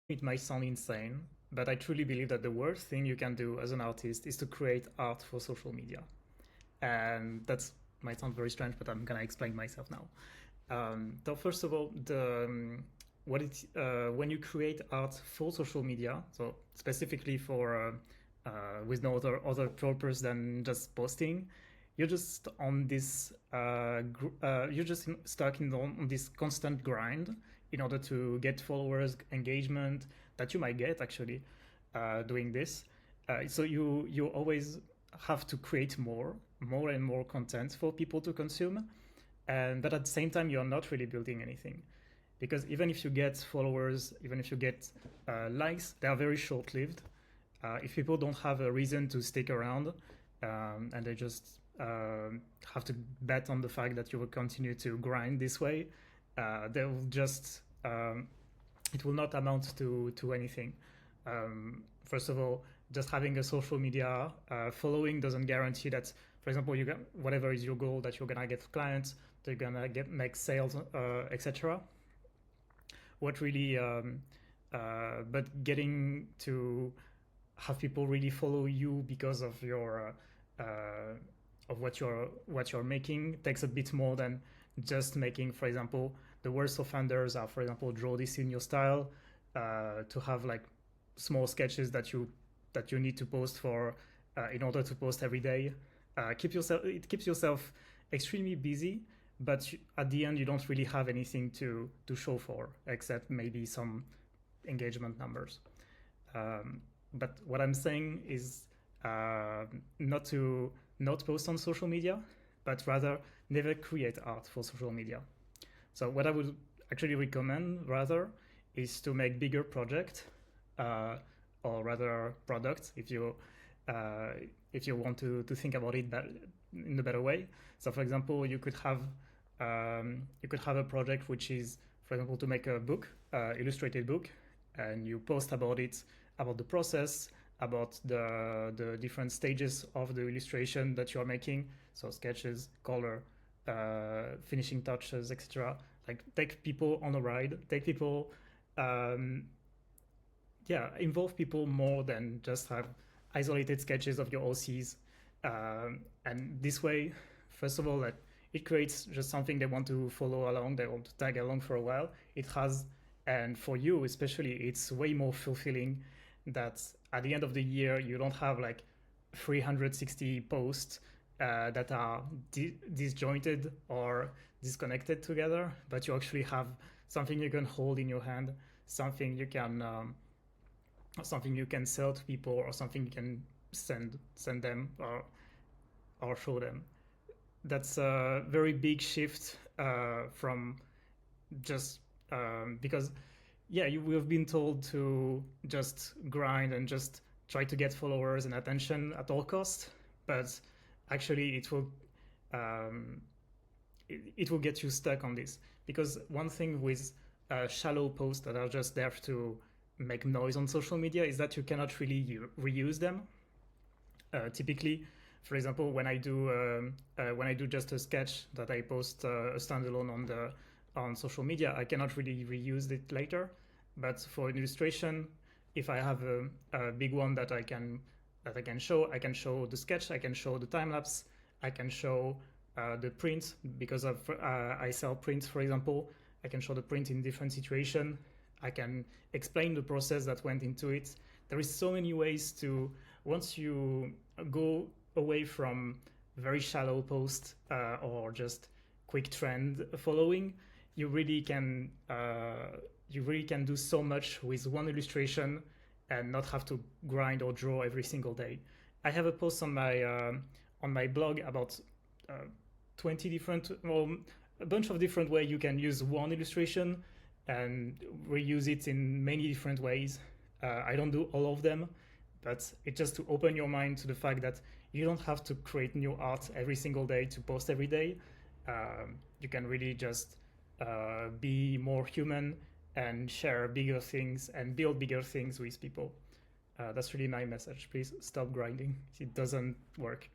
It might sound insane, but I truly believe that the worst thing you can do as an artist is to create art for social media. And that might sound very strange, but I'm gonna explain myself now. So first of all, when you create art for social media, so specifically for with no other purpose than just posting, you're just on this you're just stuck on this constant grind in order to get followers, engagement that you might get actually doing this. So you always have to create more and more content for people to consume, and but at the same time you're not really building anything, because even if you get followers, even if you get likes, they are very short-lived. If people don't have a reason to stick around, and they just have to bet on the fact that you will continue to grind this way, they will just it will not amount to anything. First of all, just having a social media following doesn't guarantee that, for example, you get whatever is your goal, that you're gonna get clients, they're gonna make sales, etc. What really, but getting to have people really follow you because of your of what you're making takes a bit more than just making. For example, the worst offenders are, for example, draw this in your style, to have like small sketches that you need to post for in order to post every day. It keeps yourself extremely busy, but at the end you don't really have anything to show for except maybe some engagement numbers. But what I'm saying is not to not post on social media, but rather never create art for social media. So what I would actually recommend rather is to make bigger projects, or rather products, if you want to think about it in a better way. So for example, you could have a project which is, for example, to make a book, illustrated book, and you post about it, about the process, about the different stages of the illustration that you are making, so sketches, color, finishing touches, etc. Like, take people on a ride, take people, involve people more than just have isolated sketches of your OCs. And this way, first of all, that it creates just something they want to follow along, they want to tag along for a while. It has, and for you especially, it's way more fulfilling that at the end of the year you don't have like 360 posts that are disjointed or disconnected together, but you actually have something you can hold in your hand, something you can sell to people, or something you can send them, or show them. That's a very big shift from just because we've been told to just grind and just try to get followers and attention at all costs, but actually it will get you stuck on this. Because one thing with shallow posts that are just there to make noise on social media is that you cannot really reuse them. Typically, for example, when I do just a sketch that I post a standalone on social media, I cannot really reuse it later. But for an illustration, if I have a big one that I can show, I can show the sketch, I can show the time lapse, I can show the print, because I sell prints, for example. I can show the print in different situations. I can explain the process that went into it. There is so many ways to, once you go away from very shallow posts or just quick trend following, you really can do so much with one illustration and not have to grind or draw every single day. I have a post on my blog about 20 different, well, a bunch of different ways you can use one illustration and reuse it in many different ways. I don't do all of them, but it's just to open your mind to the fact that you don't have to create new art every single day to post every day. You can really just be more human and share bigger things and build bigger things with people. That's really my message. Please stop grinding. It doesn't work.